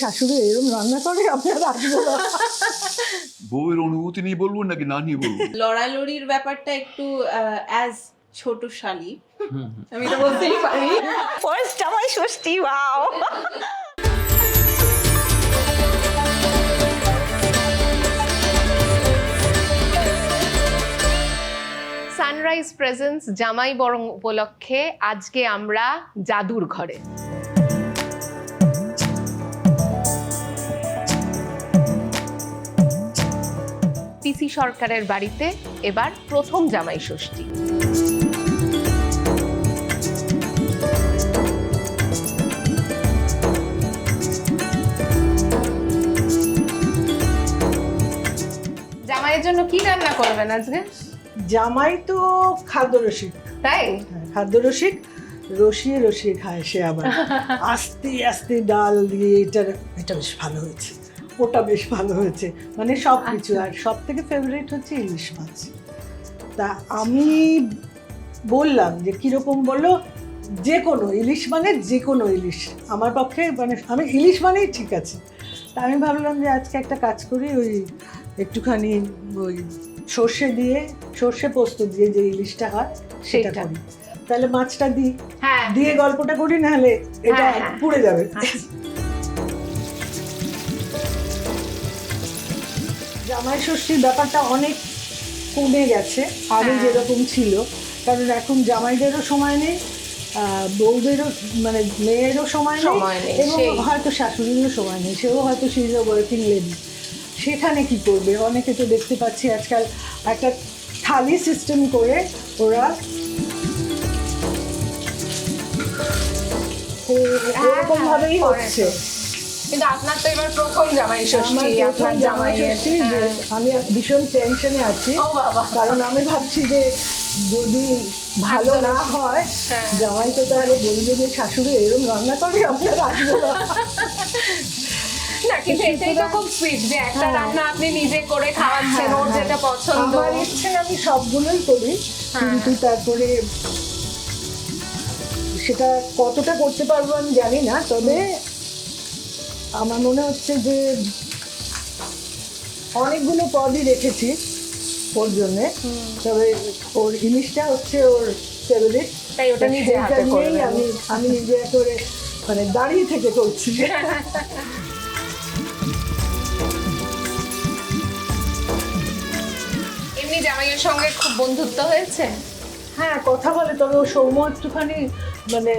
শাশুড়ি এরকম রান্না করে আপনার আসবো না। বউয়ের অনুভূতি নিয়ে বলবো নাকি না নিয়ে বলবো? লড়ালড়ির ব্যাপারটা একটু অ্যাজ ছোট শালী আমি তো বলতেই পারি। ফার্স্ট জামাই ষষ্ঠী, ওয়াও। সানরাইজ প্রেজেন্স জামাই বরং উপলক্ষে আজকে আমরা জাদুর ঘরে। পিসি সরকারের বাড়িতে এবার প্রথম জামাই ষষ্ঠী। জামাইয়ের জন্য কি রান্না করবেন আজকে? জামাই তো খাদ্যরসিক, তাই খাদ্যরসিক, রসিয়ে রসিয়ে খায় সে আবার। আস্তে আস্তে ডাল দিয়ে এটা বেশ ভালো হয়েছে, ওটা বেশ ভালো হয়েছে, মানে সব কিছু। আর সব থেকে ফেভারিট হচ্ছে ইলিশ মাছ। তা আমি বললাম যে কিরকম বলো, যে কোনো ইলিশ মানে যে কোনো ইলিশ আমার পক্ষে, মানে আমি ইলিশ মানেই ঠিক আছে। তা আমি ভাবলাম যে আজকে একটা কাজ করি, ওই একটুখানি ওই সর্ষে পোস্ত দিয়ে যে ইলিশটা হয় সেটা সেটা। করি। তাহলে মাছটা দিই, হ্যাঁ দিয়ে গল্পটা করি, না হলে এটা হ্যাঁ। পুড়ে যাবে। জামাই ষষ্ঠীর ব্যাপারটা অনেক কমে গেছে, আগে হ্যাঁ। যেরকম ছিল। কারণ এখন জামাইদেরও সময় নেই, বউদেরও মানে মেয়েরও সময় সময় নেই, এবং সেই। হয়তো শাশুড়িরও সময় নেই, সেও হয়তো সে ইজ ওয়ার্কিং লেডি। সেখানে কি করবে? অনেকে তো দেখতে পাচ্ছি আজকাল একটা থালি সিস্টেম করে ওরা এরকম ভাবেই হচ্ছে। কিন্তু আপনার তো এবার প্রথম জামাই ষষ্ঠী, আমার আপনার প্রথম জামাই ষষ্ঠী, যে আমি ভীষণ টেনশনে আছি। ও বাবা। কারণ আমি ভাবছি যে যদি ভালো না হয়, হ্যাঁ। জামাই তো তাহলে বলবে যে শাশুড়ি এরকম রান্না করে আপনার আসবো না। না, কিন্তু এটাই তো খুব সুইট যে একটা হ্যাঁ। রান্না আপনি নিজে করে খাওয়াচ্ছেন, ওর যেটা পছন্দ। আমার ইচ্ছে আমি সবগুলোই করি, কিন্তু তারপরে সেটা কতটা করতে পারবো আমি জানি না। তবে আমার মনে হচ্ছে যে অনেকগুলো পদই রেখেছি ওর জন্যে, তবে ওর ইলিশটা হচ্ছে ওর ফেভারিট। তাই ওটা নিজে হাতে করবেন। আমি নিজে করে মানে দাঁড়িয়ে থেকে করছি। এমনি জামাইয়ের সঙ্গে খুব বন্ধুত্ব হয়েছে? হ্যাঁ, কথা বলে, তবে ও সৌম্য একটুখানি মানে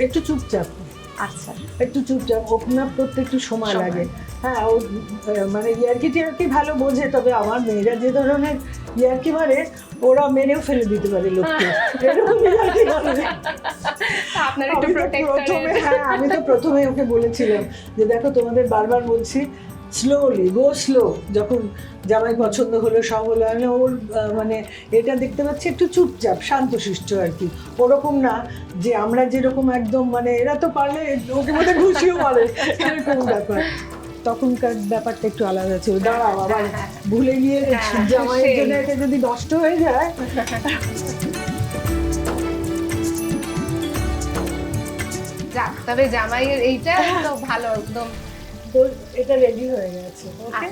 একটু চুপচাপ, আচ্ছা। একটু চুপচাপ, ওপেন আপ করতে একটু সময় সময়। লাগে। হ্যাঁ, ও মানে ইয়ার্কি টিয়ার্কি ভালো বোঝে, তবে আমার মেয়েরা যে ধরনের ইয়ার্কি মারে, ওরা মেরেও ফেলে দিতে পারে লোককে, এরকম ইয়ার্কি মারে। আপনার একটু আমি তো প্রথমে ওকে বলেছিলাম যে দেখো, তোমাদের বারবার বলছি স্লোলি গো স্লো। যখন জামাই পছন্দ হলো, সব হলো, আমি ওর মানে এটা দেখতে পাচ্ছি একটু চুপচাপ শান্তশিষ্ট আর কি, ওরকম না যে আমরা যেরকম একদম মানে এরা তো পারলে ওকে মধ্যে ঘুষিও মারে, এরকম ব্যাপার। তখনকার ব্যাপারটা একটু আলাদা ছিল। দাঁড়াও, আবার ভুলে গিয়ে জামাইয়ের জন্য এটা যদি নষ্ট হয়ে যায়। যাক, তবে জামাইয়ের এইটা তো ভালো একদম। তো এটা রেডি হয়ে গেছে, ওকে।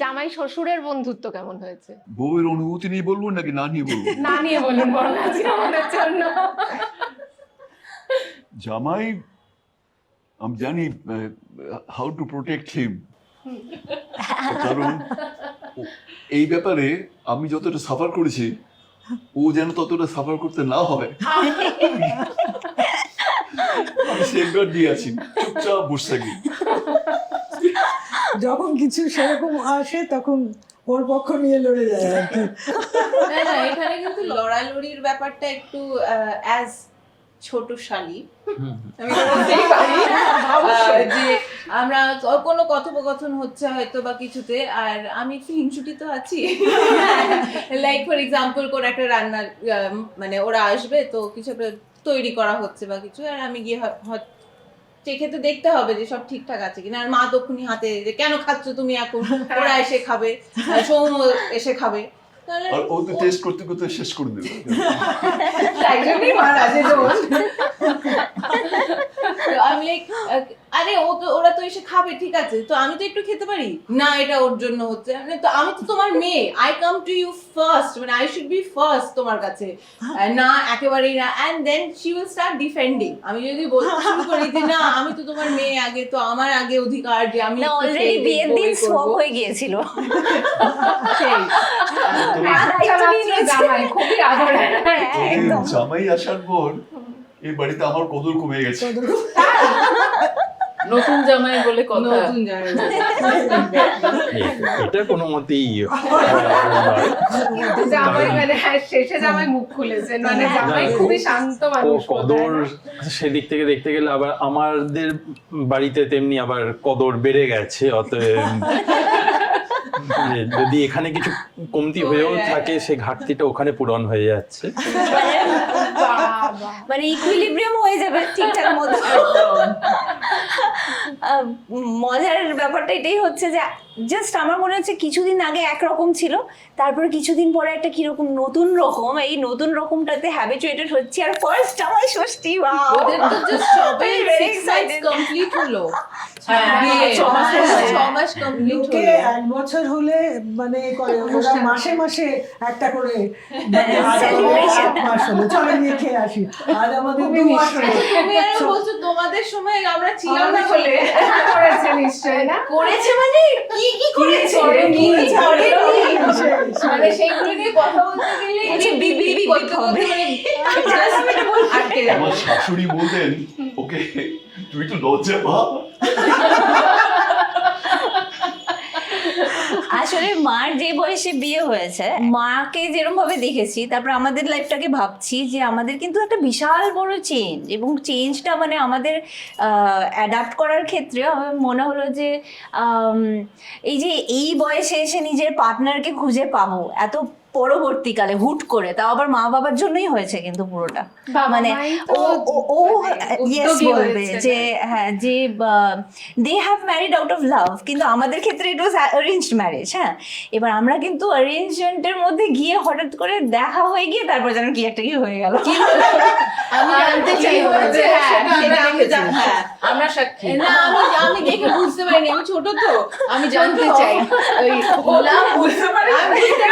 জামাই শ্বশুরের বন্ধুত্ব কেমন হয়েছে? বউয়ের অনুভূতি নিয়ে বলবো নাকি না নিয়ে বলবো? না নিয়ে বলুন বরং আজকে আমাদের জন্য। জামাই, আমি জানি হাউ টু প্রোটেক্ট হিম। কারণ এই ব্যাপারে আমি যতটা সাফার করেছি, ও যেন ততটা সাফার করতে না হয়, আমি সেফগার্ড দিয়ে আছি, চুপচাপ বসে থাকি। যখন কিছু সেরকম আসে তখন ওর পক্ষ নিয়ে লড়ে যায় আর কি। না, এখানে কিন্তু লড়ালড়ির ব্যাপারটা একটু অ্যাজ ছোট শালী আমি তো বলতেই পারি। যে আমরা কোনো কথোপকথন হচ্ছে হয়তো বা কিছুতে, আর আমি একটু হিংসুটি তো আছি। লাইক ফর এক্সাম্পল কোনো একটা রান্নার মানে ওরা আসবে, তো কিছু একটা তৈরি করা হচ্ছে বা কিছু, আর আমি গিয়ে চেখে তো দেখতে হবে যে সব ঠিকঠাক আছে কিনা। আর মা তখনই হাতে যে কেন খাচ্ছ তুমি এখন, ওরা এসে খাবে, সৌম্য এসে খাবে, তাহলে আর ও তো টেস্ট করতে করতে শেষ করে দেবে। তাই জন্যই মারা আছে আমি লাইক আরে ওরা তো এসে খাবে ঠিক আছে, তো আমি তো একটু খেতে পারি না, এটা ওর জন্য হচ্ছে, মানে তো আমি তো তোমার মেয়ে, I come to you first, মানে আই শুড বি ফার্স্ট তোমার কাছে, না একেবারেই না। And then she will start defending. আমি যদি বলতে শুরু করি যে না আমি তো তোমার মেয়ে আগে, তো আমার আগে অধিকার যে আমি না, একটু অলরেডি খেয়ে বিয়ের দেখবো, দিন এই সোয়াপ করবো। হয়ে গিয়েছিল। সেই। জামাই খুবই আদরের। একদম। জামাই আসার পর এই বাড়িতে আমার কদর কমে গেছে। নতুন জামাই বলে কথা। নতুন জামাই। এটা কোনো মতেই জামাই মানে শেষে জামাই মুখ খুলেছেন, মানে জামাই খুবই শান্ত ও মানুষ। কদর সেদিক থেকে দেখতে গেলে আবার আমাদের বাড়িতে তেমনি আবার কদর বেড়ে গেছে, অতএব যদি এখানে কিছু কমতি হয়েও থাকে সে ঘাটতিটা ওখানে পূরণ হয়ে যাচ্ছে। মানে ইকুইলিব্রিয়াম হয়ে যাবে ঠিকঠাক মতো। মজার ব্যাপারটা এটাই হচ্ছে যে জাস্ট আমার মনে হচ্ছে কিছুদিন আগে একরকম ছিল, তারপরে কিছুদিন পরে একটা কিরকম নতুন রকম, এই নতুন রকমটাতে হ্যাবিচুয়েটেড হচ্ছে। আর ফার্স্ট আমার ষষ্ঠী, ওয়াও, ওদের তো just সবে Very 6 months excited. complete হলো। হ্যাঁ, বিয়ে, 6 মাস হ্যাঁ, হয়েছে। 6 মাস complete লোকে হলো। 1 বছর হলে মানে করে ওরা মাসে মাসে একটা করে মানে আজ আমাদের celebration. 1 মাস হলো, চলে নিয়ে খেয়ে আসি, আজ আমাদের 2 মাস হলো। তুমি আর বলছো তোমাদের সময় আমরা ছিলাম না বলে করেছে নিশ্চয়ই না? করেছে, মানে কি কি করেছে, কি কি করেনি, মানে সেইগুলো নিয়ে কথা বলতে গেলে বলছে বিবি বিবি করতে করতে মানে just আটকে যাবো। আমার শাশুড়ি বলতেন ওকে তুই একটু লজ্জা পা। আসলে মার যে বয়সে বিয়ে হয়েছে, মাকে যেরকম ভাবে দেখেছি, তারপর আমাদের লাইফটাকে ভাবছি যে আমাদের কিন্তু একটা বিশাল বড় চেঞ্জ, এবং চেঞ্জটা মানে আমাদের অ্যাডাপ্ট করার ক্ষেত্রে আমার মনে হলো যে এই যে এই বয়সে এসে নিজের পার্টনারকে খুঁজে পাবো এত পরবর্তীকালে হুট করে, তাও আবার মা বাবার জন্যই হয়েছে কিন্তু পুরোটা। বাবা মানে মাই ও তো ও মানে ইয়েস উদ্যোগী বলবে হয়েছে। যে হ্যাঁ, যে they have married out of love, কিন্তু আমাদের ক্ষেত্রে ইট ওয়াজ অ্যারেঞ্জড ম্যারেজ। হ্যাঁ, এবার আমরা কিন্তু অ্যারেঞ্জমেন্টের মধ্যে গিয়ে হঠাৎ করে দেখা হয়ে গিয়ে তারপর যেন কি একটা কি হয়ে গেল। আমি জানতে চাই হয়েছে, হ্যাঁ, সেটা আমরা সেটা আমি দেখেছি। হ্যাঁ। আমরা সাক্ষী। না আমি দেখে বুঝতে পারিনি, আমি ছোট তো, আমি জানতে চাই ওই লাভ বুঝতে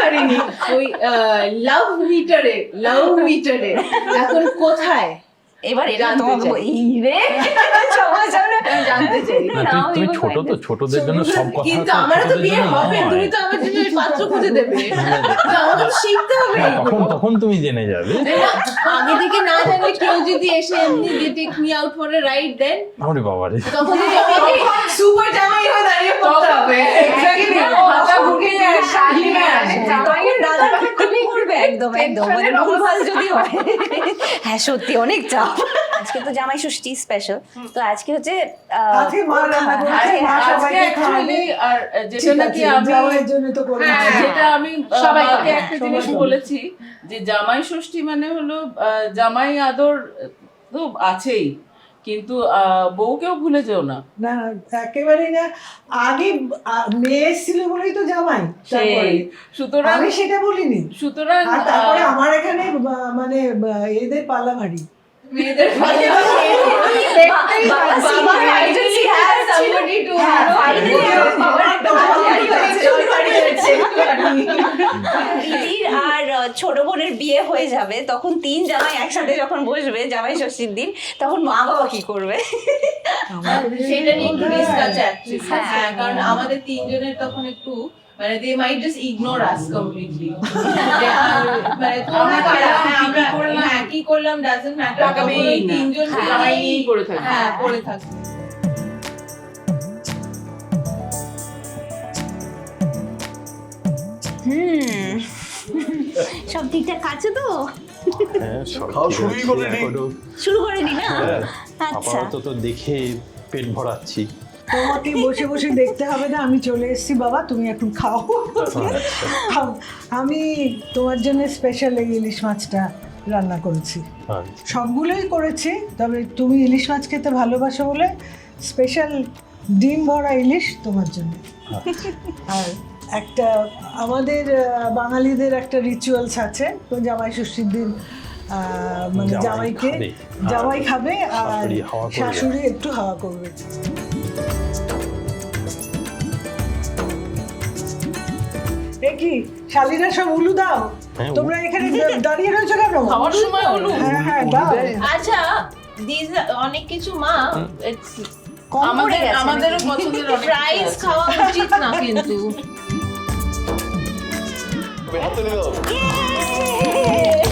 পারিনি ওই লাভ মিটারে এখন কোথায়, এবার এটা জানতে তোমাকে চাই। এই রে সবার সামনে আমি জানতে চাই। না, তুমি ছোট তো, ছোটদের জন্য সব কথা কিন্তু তো আমার তো ছোটদের বিয়ে জন্য হবে, নয়। তুমি তো আমার জন্য পাত্র খুঁজে দেবে, তো আমাকে তো শিখতে হবে না, এগুলো। তখন তুমি জেনে যাবে। আগে থেকে না জানলে কেউ যদি এসে এমনি take me out for a ride then ওরে বাবা রে, তখন যদি আমাকে সুপার জামাই হয়ে দাঁড়িয়ে পড়তে হবে। Exactly, মাথা ঘুরে যায়, শাড়ি মানে জামাইয়ের দাদাকে খুবই করবে একদম একদম, মানে Tension-এর ভুলভাল যদি হয়। হ্যাঁ সত্যি অনেক চাপ। আজকে তো জামাই ষষ্ঠী স্পেশাল, তো আজকে হচ্ছে আজকে মা রান্না করেছে, আজকে- মা আজকে সবাইকে খাওয়াবে। actually আর যেটা ঠিক নাকি আছে, আমি জামাইয়ের জন্য তো করে হ্যাঁ, দিচ্ছি। যেটা আমি সবাই মাকে করে, একটা সবাই জিনিস করে। বলেছি যে জামাই ষষ্ঠী মানে হলো জামাই আদর তো আছেই, কিন্তু বউকেও ভুলে যেও না। না একেবারেই না, আগে মেয়ে এসেছিল বলেই তো জামাই, তারপরে সুতরাং আমি সেটা বলিনি। সুতরাং আর তারপরে আমার এখানে মানে এদের পাল্লা ভারী। মেয়েদের ভালো বাবা বাবা emergency has has somebody to হ্যাঁ, finally আমার বাবার একটা বাড়ি হয়েছে। দিদির আর ছোট বোনের বিয়ে হয়ে যাবে, তখন 3 জামাই একসাথে যখন বসবে জামাই ষষ্ঠীর দিন, তখন মা বাবা কি করবে? সেটা নিয়ে একটু রিস্ক আছে actually। হ্যাঁ। হ্যাঁ, কারণ আমাদের তিনজনের তখন একটু মানে they might just ignore us completely। মানে তোমরা কারা, হ্যাঁ, আমরা হ্যাঁ, কি করলাম doesn't matter, তাকাবেই তখন ওই না। তিনজন জামাই নিয়েই পড়ে থাকবে। হ্যাঁ পড়ে থাকবে। সব ঠিকঠাক আছে তো? হ্যাঁ, সব খাওয়া ঠিক শুরুই আছে, করেনি। এখনো শুরু করেনি না? হ্যাঁ, আচ্ছা, আপাতত তো দেখে পেট ভরাচ্ছি। তোমাকে বসে বসে দেখতে হবে না, আমি চলে এসেছি বাবা, তুমি এখন খাও। আমি তোমার জন্য স্পেশাল এই ইলিশ মাছটা রান্না করেছি, আচ্ছা। সবগুলোই করেছি, তবে তুমি ইলিশ মাছ খেতে ভালোবাসো বলে স্পেশাল ডিম ভরা ইলিশ তোমার জন্য। আর একটা আমাদের বাঙালিদের একটা রিচুয়ালস আছে, তো জামাই ষষ্ঠীর দিন মানে জামাই জামাইকে খাবে। জামাই খাবে আর শাশুড়ি হাওয়া করবে। শাশুড়ি একটু হাওয়া করবে। এ কি শালীরা সব উলু দাও? হ্যাঁ, তোমরা এখানে দাঁড়িয়ে রয়েছো কেন? খাওয়ার সময় হলো হ্যাঁ হ্যাঁ দাও। আচ্ছা দিস অনেক কিছু মা কম পড়ে গেছে আমাদেরও নাকি? পছন্দের অনেক প্রাইস কিছু আছে। খাওয়া উচিত না কিন্তু হাতে লাগাও। Yay!